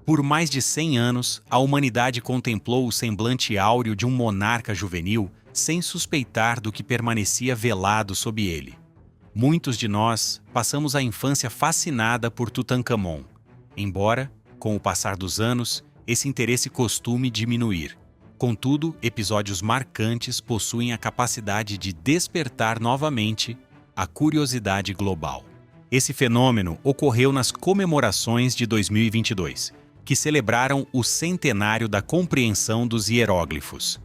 Por mais de 100 anos, a humanidade contemplou o semblante áureo de um monarca juvenil sem suspeitar do que permanecia velado sob ele. Muitos de nós passamos a infância fascinada por Tutancâmon, embora, com o passar dos anos, esse interesse costume diminuir. Contudo, episódios marcantes possuem a capacidade de despertar novamente a curiosidade global. Esse fenômeno ocorreu nas comemorações de 2022, que celebraram o centenário da compreensão dos hieróglifos.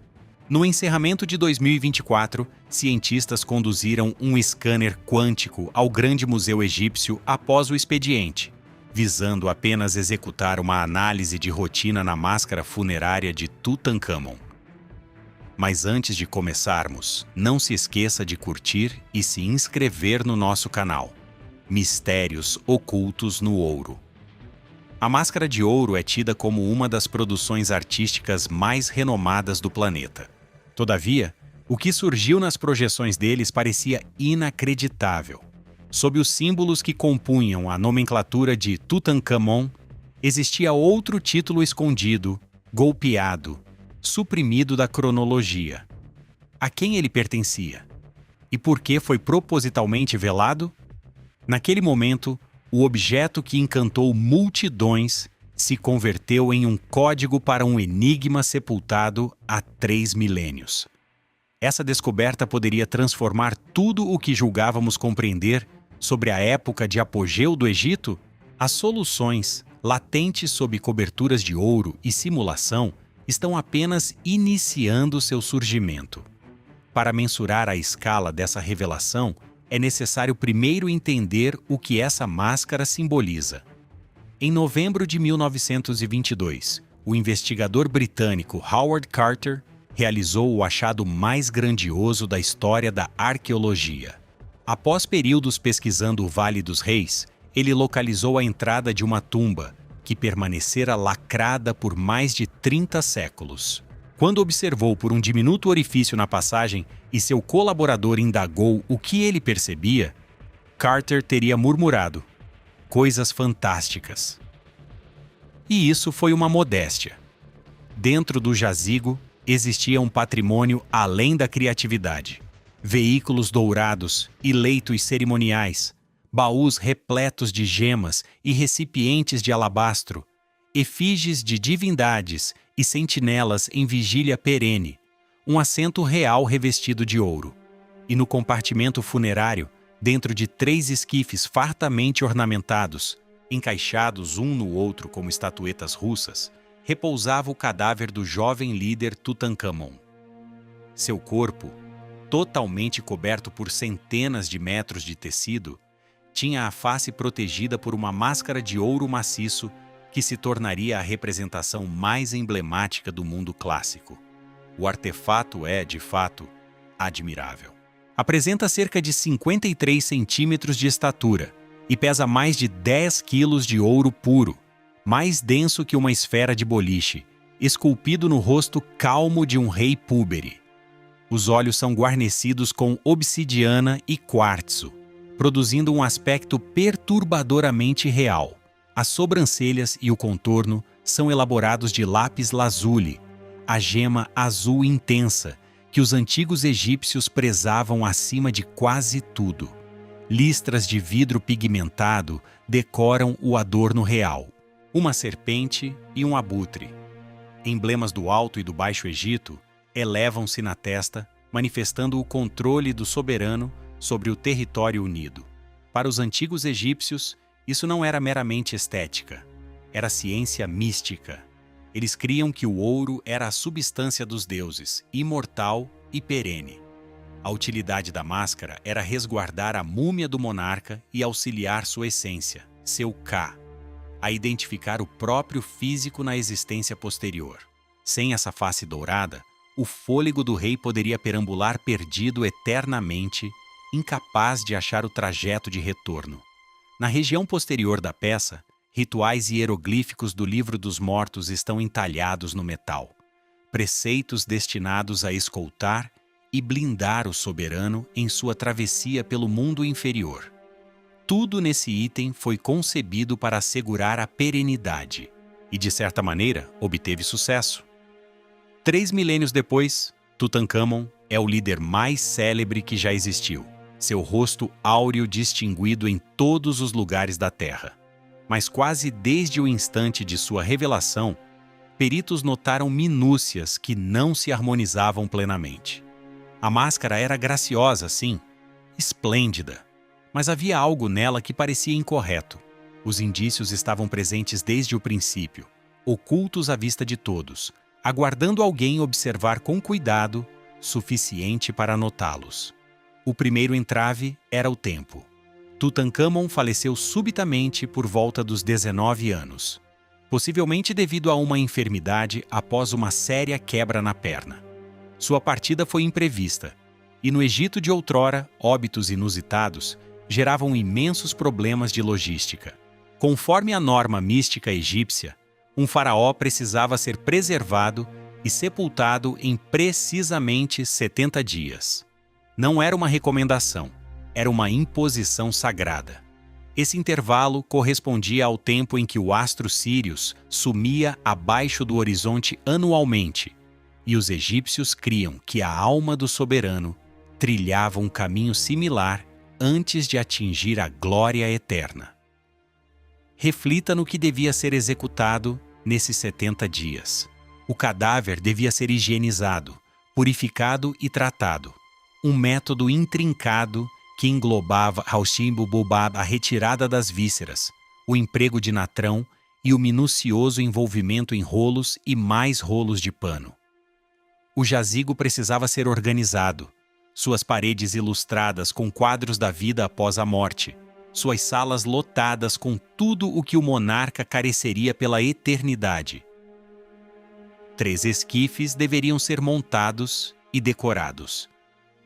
No encerramento de 2024, cientistas conduziram um scanner quântico ao Grande Museu Egípcio após o expediente, visando apenas executar uma análise de rotina na máscara funerária de Tutancâmon. Mas antes de começarmos, não se esqueça de curtir e se inscrever no nosso canal. Mistérios ocultos no ouro. A Máscara de Ouro é tida como uma das produções artísticas mais renomadas do planeta. Todavia, o que surgiu nas projeções deles parecia inacreditável. Sob os símbolos que compunham a nomenclatura de Tutancâmon, existia outro título escondido, golpeado, suprimido da cronologia. A quem ele pertencia? E por que foi propositalmente velado? Naquele momento, o objeto que encantou multidões se converteu em um código para um enigma sepultado há 3 milênios. Essa descoberta poderia transformar tudo o que julgávamos compreender sobre a época de apogeu do Egito. As soluções, latentes sob coberturas de ouro e simulação, estão apenas iniciando seu surgimento. Para mensurar a escala dessa revelação, é necessário primeiro entender o que essa máscara simboliza. Em novembro de 1922, o investigador britânico Howard Carter realizou o achado mais grandioso da história da arqueologia. Após períodos pesquisando o Vale dos Reis, ele localizou a entrada de uma tumba que permanecera lacrada por mais de 30 séculos. Quando observou por um diminuto orifício na passagem e seu colaborador indagou o que ele percebia, Carter teria murmurado: "Coisas fantásticas." E isso foi uma modéstia. Dentro do jazigo existia um patrimônio além da criatividade. Veículos dourados e leitos cerimoniais, baús repletos de gemas e recipientes de alabastro, efígies de divindades e sentinelas em vigília perene, um assento real revestido de ouro. E no compartimento funerário, dentro de 3 esquifes fartamente ornamentados, encaixados um no outro como estatuetas russas, repousava o cadáver do jovem líder Tutancâmon. Seu corpo, totalmente coberto por centenas de metros de tecido, tinha a face protegida por uma máscara de ouro maciço que se tornaria a representação mais emblemática do mundo clássico. O artefato é, de fato, admirável. Apresenta cerca de 53 centímetros de estatura e pesa mais de 10 quilos de ouro puro, mais denso que uma esfera de boliche, esculpido no rosto calmo de um rei púbere. Os olhos são guarnecidos com obsidiana e quartzo, produzindo um aspecto perturbadoramente real. As sobrancelhas e o contorno são elaborados de lápis lazuli, a gema azul intensa que os antigos egípcios prezavam acima de quase tudo. Listras de vidro pigmentado decoram o adorno real, uma serpente e um abutre. Emblemas do Alto e do Baixo Egito elevam-se na testa, manifestando o controle do soberano sobre o território unido. Para os antigos egípcios, isso não era meramente estética, era ciência mística. Eles criam que o ouro era a substância dos deuses, imortal e perene. A utilidade da máscara era resguardar a múmia do monarca e auxiliar sua essência, seu Ka, a identificar o próprio físico na existência posterior. Sem essa face dourada, o fôlego do rei poderia perambular perdido eternamente, incapaz de achar o trajeto de retorno. Na região posterior da peça, rituais hieroglíficos do Livro dos Mortos estão entalhados no metal, preceitos destinados a escoltar e blindar o soberano em sua travessia pelo mundo inferior. Tudo nesse item foi concebido para assegurar a perenidade. e, de certa maneira, obteve sucesso. 3 milênios depois, Tutankhamon é o líder mais célebre que já existiu. Seu rosto áureo distinguido em todos os lugares da Terra. Mas quase desde o instante de sua revelação, peritos notaram minúcias que não se harmonizavam plenamente. A máscara era graciosa, sim, esplêndida, mas havia algo nela que parecia incorreto. Os indícios estavam presentes desde o princípio, ocultos à vista de todos, aguardando alguém observar com cuidado, suficiente para notá-los. O primeiro entrave era o tempo. Tutankhamon faleceu subitamente por volta dos 19 anos, possivelmente devido a uma enfermidade após uma séria quebra na perna. Sua partida foi imprevista, e no Egito de outrora, óbitos inusitados geravam imensos problemas de logística. Conforme a norma mística egípcia, um faraó precisava ser preservado e sepultado em precisamente 70 dias. Não era uma recomendação, era uma imposição sagrada. Esse intervalo correspondia ao tempo em que o astro Sírius sumia abaixo do horizonte anualmente, e os egípcios criam que a alma do soberano trilhava um caminho similar antes de atingir a glória eterna. Reflita no que devia ser executado nesses 70 dias. O cadáver devia ser higienizado, purificado e tratado. Um método intrincado que englobava a retirada das vísceras, o emprego de natrão e o minucioso envolvimento em rolos e mais rolos de pano. O jazigo precisava ser organizado, suas paredes ilustradas com quadros da vida após a morte, suas salas lotadas com tudo o que o monarca careceria pela eternidade. 3 esquifes deveriam ser montados e decorados.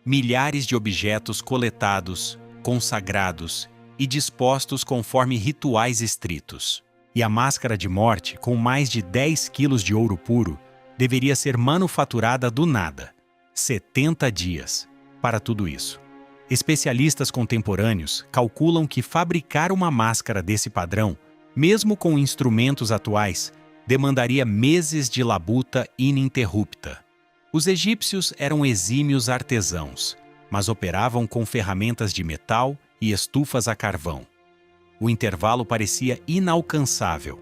Milhares de objetos coletados, consagrados e dispostos conforme rituais estritos. E a máscara de morte, com mais de 10 quilos de ouro puro, deveria ser manufaturada do nada. 70 dias para tudo isso. Especialistas contemporâneos calculam que fabricar uma máscara desse padrão, mesmo com instrumentos atuais, demandaria meses de labuta ininterrupta. Os egípcios eram exímios artesãos, mas operavam com ferramentas de metal e estufas a carvão. O intervalo parecia inalcançável.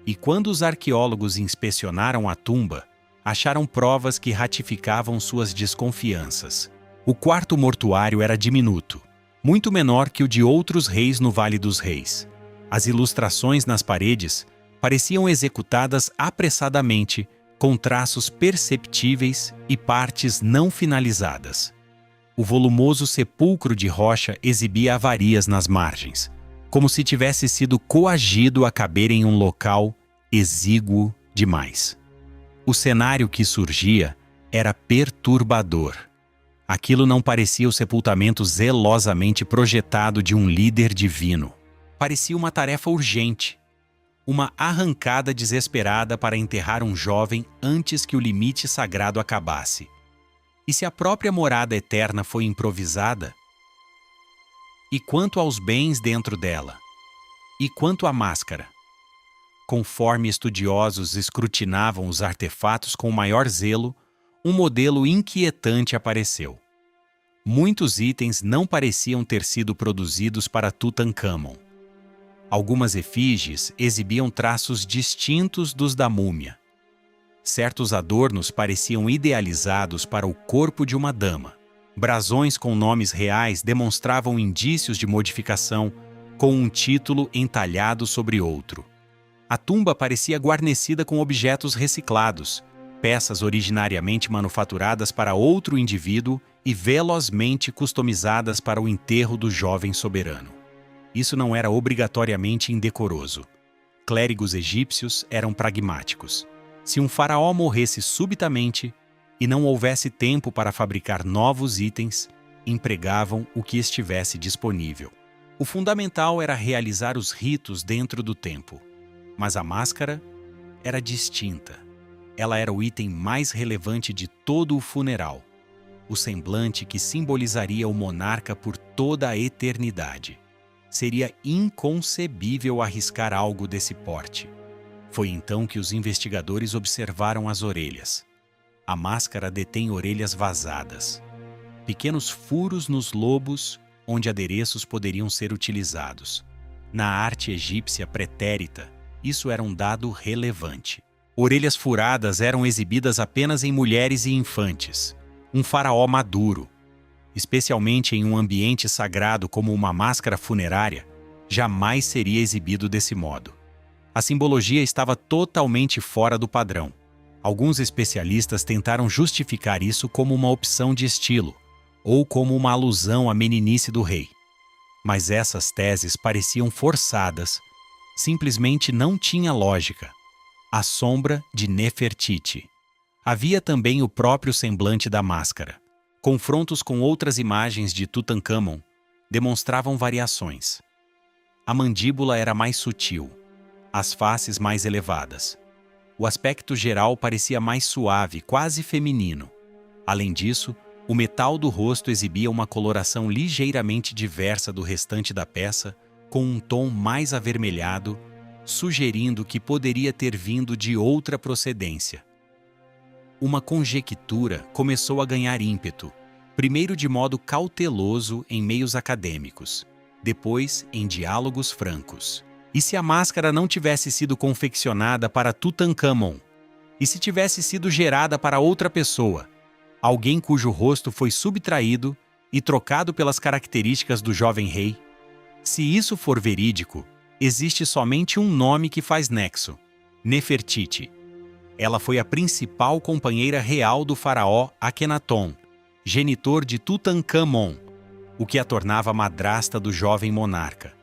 E quando os arqueólogos inspecionaram a tumba, acharam provas que ratificavam suas desconfianças. O quarto mortuário era diminuto, muito menor que o de outros reis no Vale dos Reis. As ilustrações nas paredes pareciam executadas apressadamente, com traços perceptíveis e partes não finalizadas. O volumoso sepulcro de rocha exibia avarias nas margens, como se tivesse sido coagido a caber em um local exíguo demais. O cenário que surgia era perturbador. Aquilo não parecia o sepultamento zelosamente projetado de um líder divino. Parecia uma tarefa urgente, uma arrancada desesperada para enterrar um jovem antes que o limite sagrado acabasse. E se a própria morada eterna foi improvisada? E quanto aos bens dentro dela? E quanto à máscara? Conforme estudiosos escrutinavam os artefatos com maior zelo, um modelo inquietante apareceu. Muitos itens não pareciam ter sido produzidos para Tutankhamon. Algumas efígies exibiam traços distintos dos da múmia. Certos adornos pareciam idealizados para o corpo de uma dama. Brasões com nomes reais demonstravam indícios de modificação, com um título entalhado sobre outro. A tumba parecia guarnecida com objetos reciclados, peças originariamente manufaturadas para outro indivíduo e velozmente customizadas para o enterro do jovem soberano. Isso não era obrigatoriamente indecoroso. Clérigos egípcios eram pragmáticos. Se um faraó morresse subitamente e não houvesse tempo para fabricar novos itens, empregavam o que estivesse disponível. O fundamental era realizar os ritos dentro do tempo. Mas a máscara era distinta. Ela era o item mais relevante de todo o funeral. O semblante que simbolizaria o monarca por toda a eternidade. Seria inconcebível arriscar algo desse porte. Foi então que os investigadores observaram as orelhas. A máscara detém orelhas vazadas, pequenos furos nos lobos onde adereços poderiam ser utilizados. Na arte egípcia pretérita, isso era um dado relevante. Orelhas furadas eram exibidas apenas em mulheres e infantes. Um faraó maduro, especialmente em um ambiente sagrado como uma máscara funerária, jamais seria exibido desse modo. A simbologia estava totalmente fora do padrão. Alguns especialistas tentaram justificar isso como uma opção de estilo, ou como uma alusão à meninice do rei. Mas essas teses pareciam forçadas, simplesmente não tinha lógica. A sombra de Nefertiti. Havia também o próprio semblante da máscara. Confrontos com outras imagens de Tutancâmon demonstravam variações. A mandíbula era mais sutil, as faces mais elevadas. O aspecto geral parecia mais suave, quase feminino. Além disso, o metal do rosto exibia uma coloração ligeiramente diversa do restante da peça, com um tom mais avermelhado, sugerindo que poderia ter vindo de outra procedência. Uma conjectura começou a ganhar ímpeto, primeiro de modo cauteloso em meios acadêmicos, depois em diálogos francos. E se a máscara não tivesse sido confeccionada para Tutancâmon? E se tivesse sido gerada para outra pessoa? Alguém cujo rosto foi subtraído e trocado pelas características do jovem rei? Se isso for verídico, existe somente um nome que faz nexo: Nefertiti. Ela foi a principal companheira real do faraó Akhenaton, genitor de Tutancâmon, o que a tornava madrasta do jovem monarca.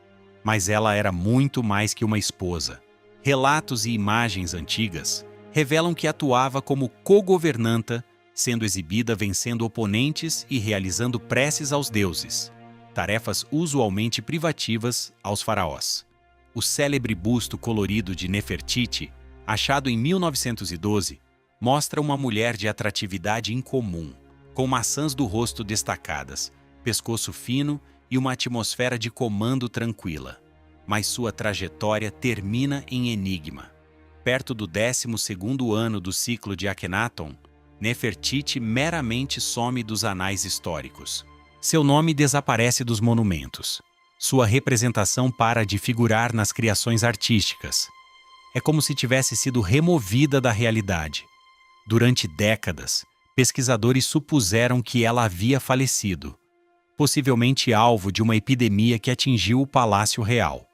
Mas ela era muito mais que uma esposa. Relatos e imagens antigas revelam que atuava como co-governanta, sendo exibida vencendo oponentes e realizando preces aos deuses, tarefas usualmente privativas aos faraós. O célebre busto colorido de Nefertiti, achado em 1912, mostra uma mulher de atratividade incomum, com maçãs do rosto destacadas, pescoço fino e uma atmosfera de comando tranquila. Mas sua trajetória termina em enigma. Perto do 12º ano do ciclo de Akhenaton, Nefertiti meramente some dos anais históricos. Seu nome desaparece dos monumentos. Sua representação para de figurar nas criações artísticas. É como se tivesse sido removida da realidade. Durante décadas, pesquisadores supuseram que ela havia falecido, possivelmente alvo de uma epidemia que atingiu o Palácio Real.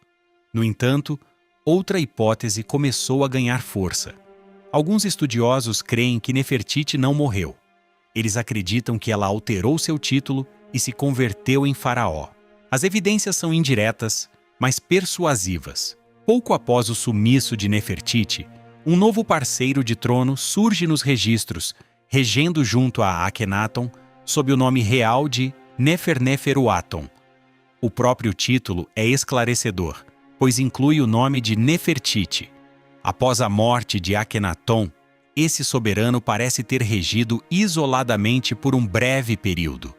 No entanto, outra hipótese começou a ganhar força. Alguns estudiosos creem que Nefertiti não morreu. Eles acreditam que ela alterou seu título e se converteu em faraó. As evidências são indiretas, mas persuasivas. Pouco após o sumiço de Nefertiti, um novo parceiro de trono surge nos registros, regendo junto a Akhenaton sob o nome real de Neferneferuaton. O próprio título é esclarecedor, pois inclui o nome de Nefertiti. Após a morte de Akhenaton, esse soberano parece ter regido isoladamente por um breve período,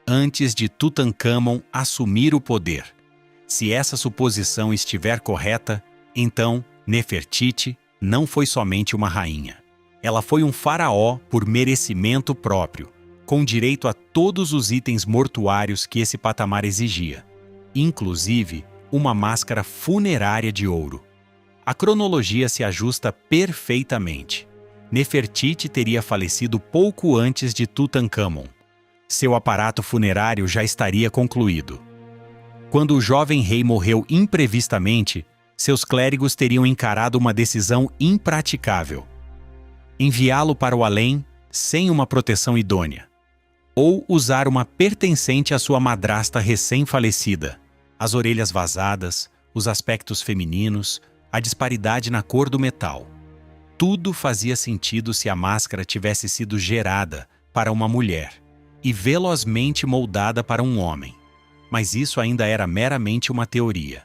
antes de Tutancâmon assumir o poder. Se essa suposição estiver correta, então Nefertiti não foi somente uma rainha. Ela foi um faraó por merecimento próprio, com direito a todos os itens mortuários que esse patamar exigia, inclusive uma máscara funerária de ouro. A cronologia se ajusta perfeitamente. Nefertiti teria falecido pouco antes de Tutancâmon. Seu aparato funerário já estaria concluído. Quando o jovem rei morreu imprevistamente, seus clérigos teriam encarado uma decisão impraticável: enviá-lo para o além sem uma proteção idônea, ou usar uma pertencente à sua madrasta recém-falecida. As orelhas vazadas, os aspectos femininos, a disparidade na cor do metal. Tudo fazia sentido se a máscara tivesse sido gerada para uma mulher e velozmente moldada para um homem. Mas isso ainda era meramente uma teoria.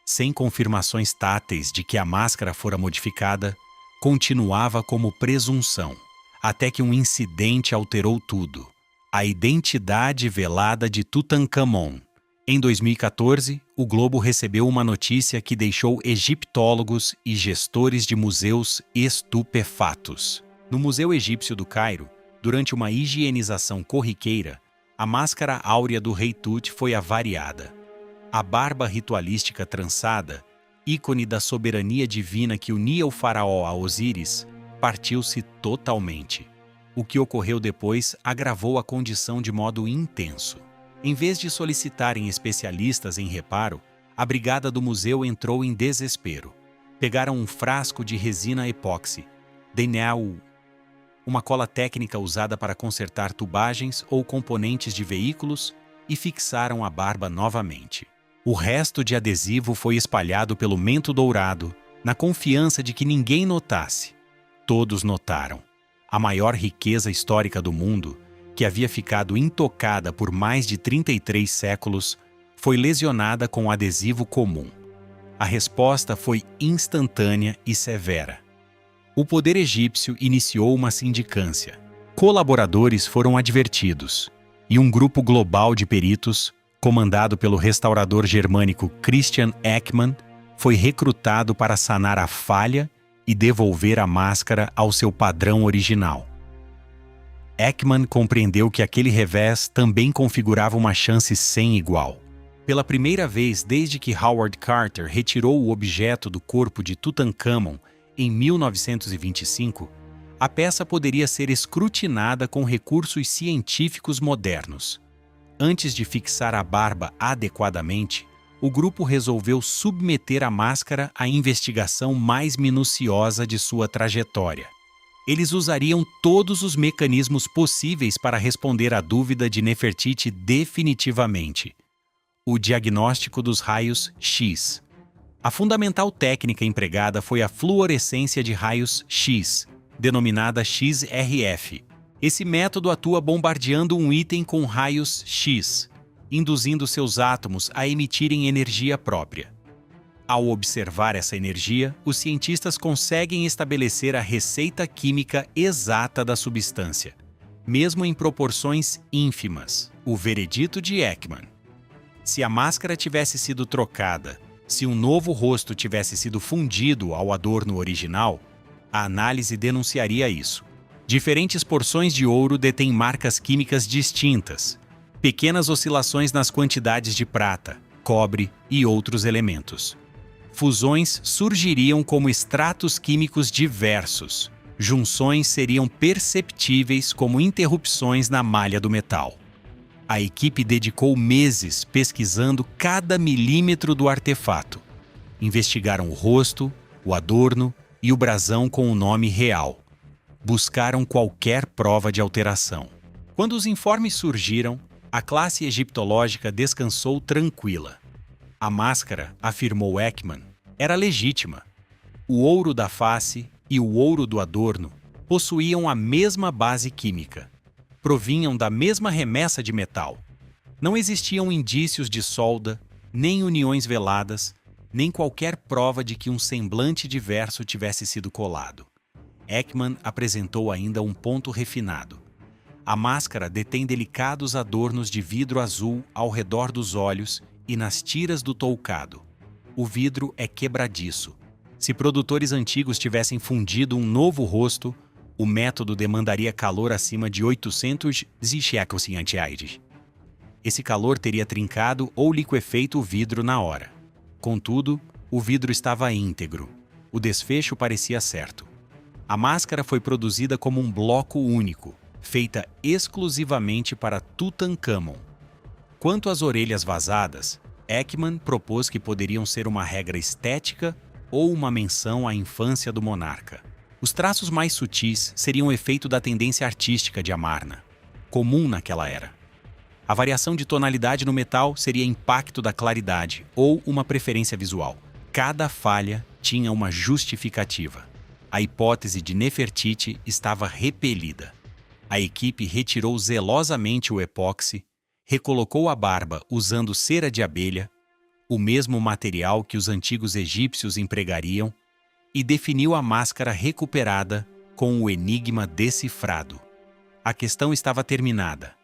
Sem confirmações táteis de que a máscara fora modificada, continuava como presunção, até que um incidente alterou tudo: a identidade velada de Tutancâmon, Em 2014, o Globo recebeu uma notícia que deixou egiptólogos e gestores de museus estupefatos. No Museu Egípcio do Cairo, durante uma higienização corriqueira, a máscara áurea do rei Tut foi avariada. A barba ritualística trançada, ícone da soberania divina que unia o faraó a Osíris, partiu-se totalmente. O que ocorreu depois agravou a condição de modo intenso. Em vez de solicitarem especialistas em reparo, a brigada do museu entrou em desespero. Pegaram um frasco de resina epóxi, Denau, uma cola técnica usada para consertar tubagens ou componentes de veículos, e fixaram a barba novamente. O resto de adesivo foi espalhado pelo mento dourado, na confiança de que ninguém notasse. Todos notaram. A maior riqueza histórica do mundo, que havia ficado intocada por mais de 33 séculos, foi lesionada com um adesivo comum. A resposta foi instantânea e severa. O poder egípcio iniciou uma sindicância. Colaboradores foram advertidos, e um grupo global de peritos, comandado pelo restaurador germânico Christian Ekman, foi recrutado para sanar a falha e devolver a máscara ao seu padrão original. Ekman compreendeu que aquele revés também configurava uma chance sem igual. Pela primeira vez desde que Howard Carter retirou o objeto do corpo de Tutancâmon em 1925, a peça poderia ser escrutinada com recursos científicos modernos. Antes de fixar a barba adequadamente, o grupo resolveu submeter a máscara à investigação mais minuciosa de sua trajetória. Eles usariam todos os mecanismos possíveis para responder à dúvida de Nefertiti definitivamente. O diagnóstico dos raios X. A fundamental técnica empregada foi a fluorescência de raios X, denominada XRF. Esse método atua bombardeando um item com raios X, induzindo seus átomos a emitirem energia própria. Ao observar essa energia, os cientistas conseguem estabelecer a receita química exata da substância, mesmo em proporções ínfimas. O veredito de Ekman. Se a máscara tivesse sido trocada, se um novo rosto tivesse sido fundido ao adorno original, a análise denunciaria isso. Diferentes porções de ouro detêm marcas químicas distintas, pequenas oscilações nas quantidades de prata, cobre e outros elementos. Fusões surgiriam como estratos químicos diversos. Junções seriam perceptíveis como interrupções na malha do metal. A equipe dedicou meses pesquisando cada milímetro do artefato. Investigaram o rosto, o adorno e o brasão com o nome real. Buscaram qualquer prova de alteração. Quando os informes surgiram, a classe egiptológica descansou tranquila. A máscara, afirmou Ekman, era legítima. O ouro da face e o ouro do adorno possuíam a mesma base química. Provinham da mesma remessa de metal. Não existiam indícios de solda, nem uniões veladas, nem qualquer prova de que um semblante diverso tivesse sido colado. Ekman apresentou ainda um ponto refinado. A máscara detém delicados adornos de vidro azul ao redor dos olhos e nas tiras do toucado. O vidro é quebradiço. Se produtores antigos tivessem fundido um novo rosto, o método demandaria calor acima de 800 Celsius. Esse calor teria trincado ou liquefeito o vidro na hora. Contudo, o vidro estava íntegro. O desfecho parecia certo. A máscara foi produzida como um bloco único, feita exclusivamente para Tutancâmon. Quanto às orelhas vazadas, Ekman propôs que poderiam ser uma regra estética ou uma menção à infância do monarca. Os traços mais sutis seriam efeito da tendência artística de Amarna, comum naquela era. A variação de tonalidade no metal seria impacto da claridade ou uma preferência visual. Cada falha tinha uma justificativa. A hipótese de Nefertiti estava repelida. A equipe retirou zelosamente o epóxi, recolocou a barba usando cera de abelha, o mesmo material que os antigos egípcios empregariam, e definiu a máscara recuperada com o enigma decifrado. A questão estava terminada,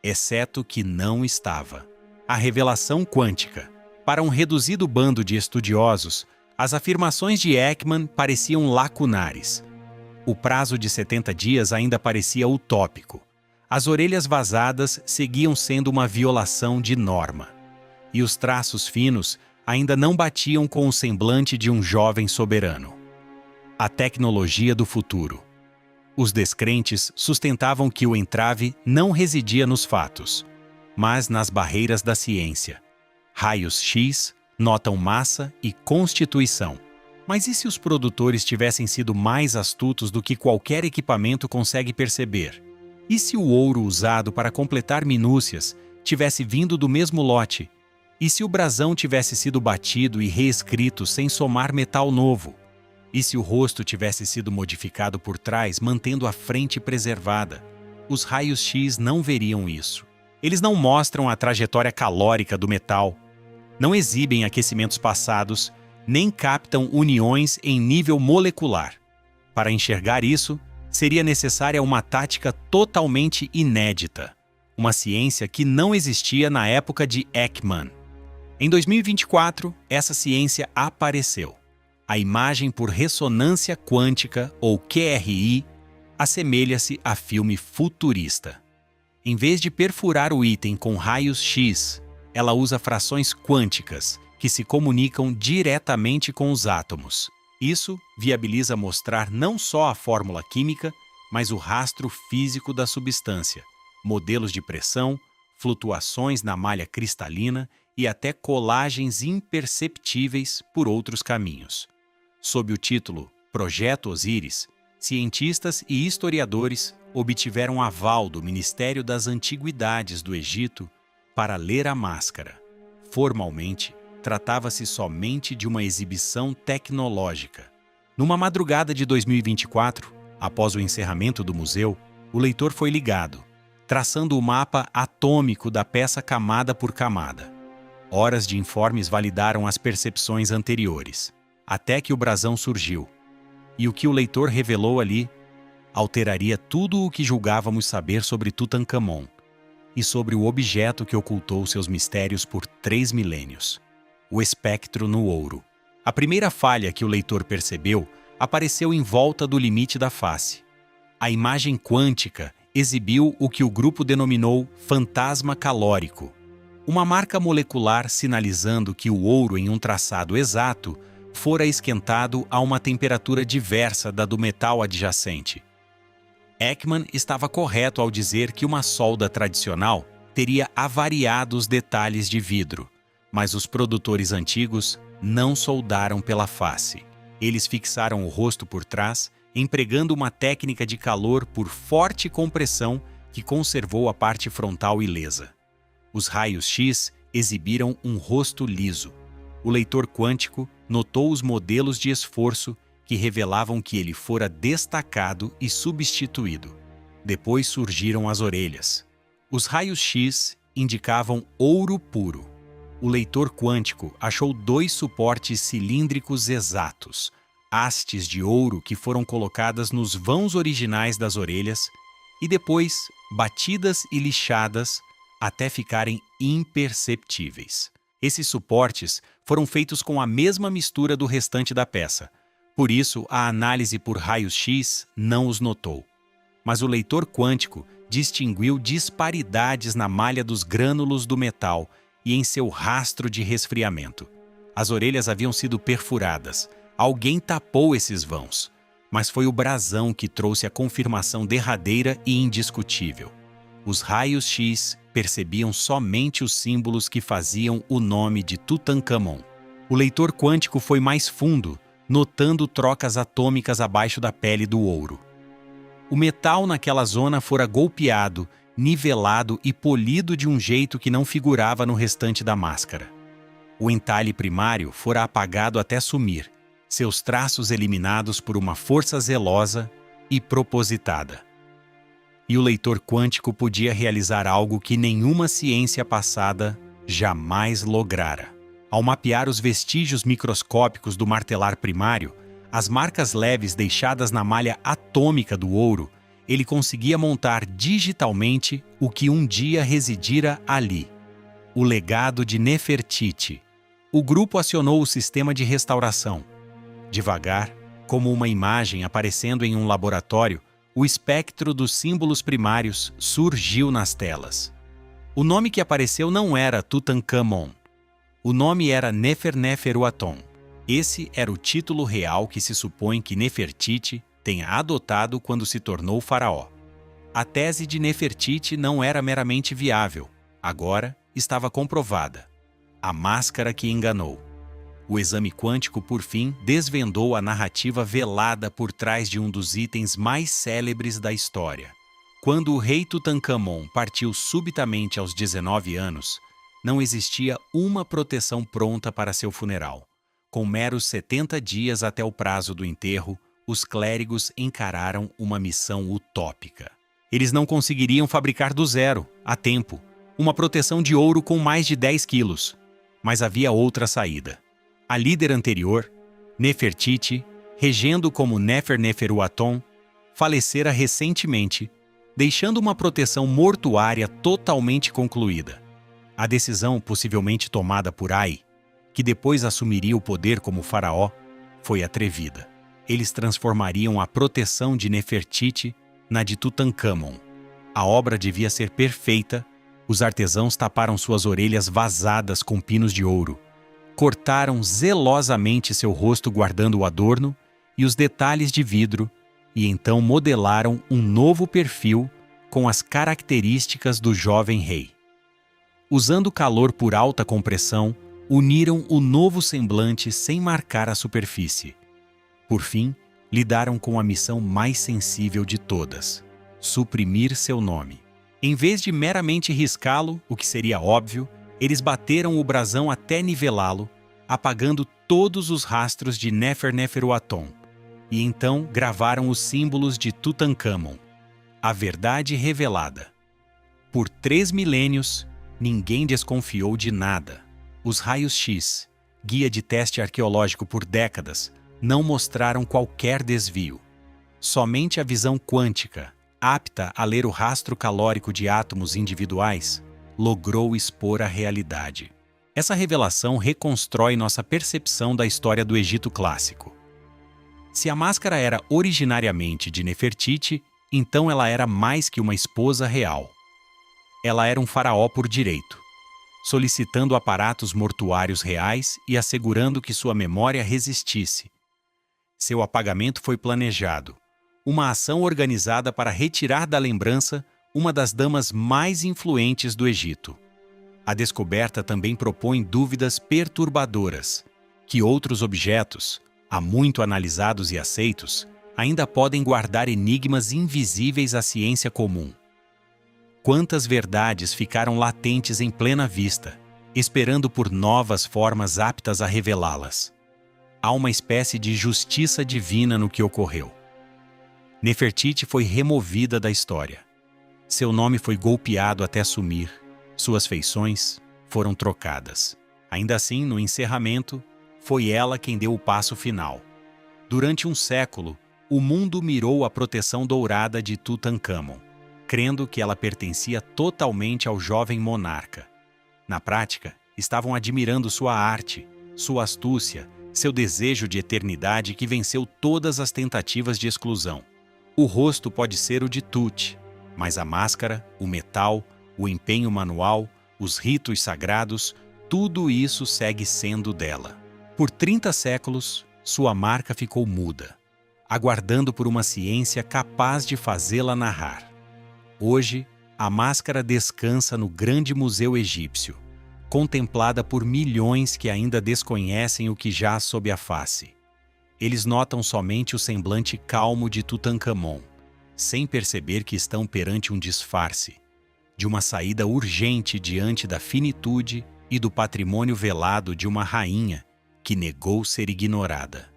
exceto que não estava. a revelação quântica. Para um reduzido bando de estudiosos, as afirmações de Ekman pareciam lacunares. O prazo de 70 dias ainda parecia utópico. As orelhas vazadas seguiam sendo uma violação de norma. E os traços finos ainda não batiam com o semblante de um jovem soberano. A tecnologia do futuro. Os descrentes sustentavam que o entrave não residia nos fatos, mas nas barreiras da ciência. Raios X notam massa e constituição. Mas e se os produtores tivessem sido mais astutos do que qualquer equipamento consegue perceber? E se o ouro usado para completar minúcias tivesse vindo do mesmo lote? E se o brasão tivesse sido batido e reescrito sem somar metal novo? E se o rosto tivesse sido modificado por trás, mantendo a frente preservada? Os raios X não veriam isso. Eles não mostram a trajetória calórica do metal, não exibem aquecimentos passados, nem captam uniões em nível molecular. Para enxergar isso, seria necessária uma tática totalmente inédita, uma ciência que não existia na época de Ekman. Em 2024, essa ciência apareceu. A imagem por ressonância quântica, ou QRI, assemelha-se a filme futurista. Em vez de perfurar o item com raios X, ela usa frações quânticas, que se comunicam diretamente com os átomos. Isso viabiliza mostrar não só a fórmula química, mas o rastro físico da substância, modelos de pressão, flutuações na malha cristalina e até colagens imperceptíveis por outros caminhos. Sob o título Projeto Osíris, cientistas e historiadores obtiveram aval do Ministério das Antiguidades do Egito para ler a máscara. Formalmente, tratava-se somente de uma exibição tecnológica. Numa madrugada de 2024, após o encerramento do museu, o leitor foi ligado, traçando o mapa atômico da peça camada por camada. Horas de informes validaram as percepções anteriores, até que o brasão surgiu. E o que o leitor revelou ali alteraria tudo o que julgávamos saber sobre Tutankhamon e sobre o objeto que ocultou seus mistérios por 3 milênios. O espectro no ouro. A primeira falha que o leitor percebeu apareceu em volta do limite da face. A imagem quântica exibiu o que o grupo denominou fantasma calórico, uma marca molecular sinalizando que o ouro em um traçado exato fora esquentado a uma temperatura diversa da do metal adjacente. Ekman estava correto ao dizer que uma solda tradicional teria avariado os detalhes de vidro, mas os produtores antigos não soldaram pela face. Eles fixaram o rosto por trás, empregando uma técnica de calor por forte compressão que conservou a parte frontal ilesa. Os raios X exibiram um rosto liso. O leitor quântico notou os modelos de esforço que revelavam que ele fora destacado e substituído. Depois surgiram as orelhas. Os raios X indicavam ouro puro. O leitor quântico achou 2 suportes cilíndricos exatos, hastes de ouro que foram colocadas nos vãos originais das orelhas e depois batidas e lixadas até ficarem imperceptíveis. Esses suportes foram feitos com a mesma mistura do restante da peça. Por isso, a análise por raios-x não os notou. Mas o leitor quântico distinguiu disparidades na malha dos grânulos do metal e em seu rastro de resfriamento. As orelhas haviam sido perfuradas. Alguém tapou esses vãos. Mas foi o brasão que trouxe a confirmação derradeira e indiscutível. Os raios-x percebiam somente os símbolos que faziam o nome de Tutankhamon. O leitor quântico foi mais fundo, notando trocas atômicas abaixo da pele do ouro. O metal naquela zona fora golpeado, nivelado e polido de um jeito que não figurava no restante da máscara. O entalhe primário fora apagado até sumir, seus traços eliminados por uma força zelosa e propositada. E o leitor quântico podia realizar algo que nenhuma ciência passada jamais lograra. Ao mapear os vestígios microscópicos do martelar primário, as marcas leves deixadas na malha atômica do ouro, ele conseguia montar digitalmente o que um dia residira ali. O legado de Nefertiti. O grupo acionou o sistema de restauração. Devagar, como uma imagem aparecendo em um laboratório, o espectro dos símbolos primários surgiu nas telas. O nome que apareceu não era Tutankhamon. O nome era Neferneferuaton. Esse era o título real que se supõe que Nefertiti tenha adotado quando se tornou faraó. A tese de Nefertiti não era meramente viável. Agora estava comprovada. A máscara que enganou. O exame quântico, por fim, desvendou a narrativa velada por trás de um dos itens mais célebres da história. Quando o rei Tutankhamon partiu subitamente aos 19 anos, não existia uma proteção pronta para seu funeral. Com meros 70 dias até o prazo do enterro, os clérigos encararam uma missão utópica. Eles não conseguiriam fabricar do zero, a tempo, uma proteção de ouro com mais de 10 quilos. Mas havia outra saída. A líder anterior, Nefertiti, regendo como Neferneferuaton, falecera recentemente, deixando uma proteção mortuária totalmente concluída. A decisão possivelmente tomada por Ai, que depois assumiria o poder como faraó, foi atrevida. Eles transformariam a proteção de Nefertiti na de Tutankhamon. A obra devia ser perfeita. Os artesãos taparam suas orelhas vazadas com pinos de ouro, cortaram zelosamente seu rosto guardando o adorno e os detalhes de vidro, e então modelaram um novo perfil com as características do jovem rei. Usando calor por alta compressão, uniram o novo semblante sem marcar a superfície. Por fim, lidaram com a missão mais sensível de todas: suprimir seu nome. Em vez de meramente riscá-lo, o que seria óbvio, eles bateram o brasão até nivelá-lo, apagando todos os rastros de Neferneferuaton, e então gravaram os símbolos de Tutankhamon. A verdade revelada. Por 3 milênios, ninguém desconfiou de nada. Os raios-x, guia de teste arqueológico por décadas, não mostraram qualquer desvio. Somente a visão quântica, apta a ler o rastro calórico de átomos individuais, logrou expor a realidade. Essa revelação reconstrói nossa percepção da história do Egito clássico. Se a máscara era originariamente de Nefertiti, então ela era mais que uma esposa real. Ela era um faraó por direito, solicitando aparatos mortuários reais e assegurando que sua memória resistisse. Seu apagamento foi planejado, uma ação organizada para retirar da lembrança uma das damas mais influentes do Egito. A descoberta também propõe dúvidas perturbadoras, que outros objetos, há muito analisados e aceitos, ainda podem guardar enigmas invisíveis à ciência comum. Quantas verdades ficaram latentes em plena vista, esperando por novas formas aptas a revelá-las? Há uma espécie de justiça divina no que ocorreu. Nefertiti foi removida da história. Seu nome foi golpeado até sumir. Suas feições foram trocadas. Ainda assim, no encerramento, foi ela quem deu o passo final. Durante um século, o mundo mirou a proteção dourada de Tutankhamon, crendo que ela pertencia totalmente ao jovem monarca. Na prática, estavam admirando sua arte, sua astúcia, seu desejo de eternidade que venceu todas as tentativas de exclusão. O rosto pode ser o de Tut, mas a máscara, o metal, o empenho manual, os ritos sagrados, tudo isso segue sendo dela. Por 30 séculos, sua marca ficou muda, aguardando por uma ciência capaz de fazê-la narrar. Hoje, a máscara descansa no grande museu egípcio, contemplada por milhões que ainda desconhecem o que jaz sob a face. Eles notam somente o semblante calmo de Tutankhamon, sem perceber que estão perante um disfarce, de uma saída urgente diante da finitude e do patrimônio velado de uma rainha que negou ser ignorada.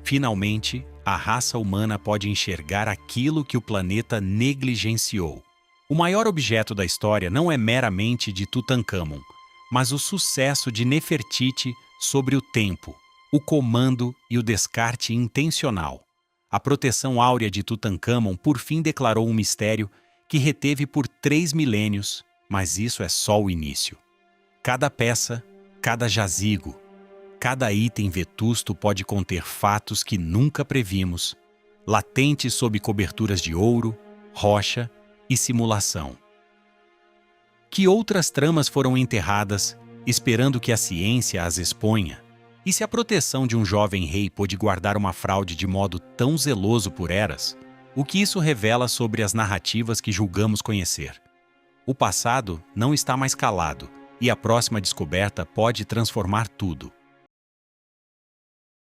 Finalmente, a raça humana pode enxergar aquilo que o planeta negligenciou. O maior objeto da história não é meramente de Tutankhamon, mas o sucesso de Nefertiti sobre o tempo, o comando e o descarte intencional. A proteção áurea de Tutankhamon por fim declarou um mistério que reteve por 3 milênios, mas isso é só o início. Cada peça, cada jazigo, cada item vetusto pode conter fatos que nunca previmos, latentes sob coberturas de ouro, rocha e simulação. Que outras tramas foram enterradas, esperando que a ciência as exponha? E se a proteção de um jovem rei pôde guardar uma fraude de modo tão zeloso por eras, o que isso revela sobre as narrativas que julgamos conhecer? O passado não está mais calado, e a próxima descoberta pode transformar tudo.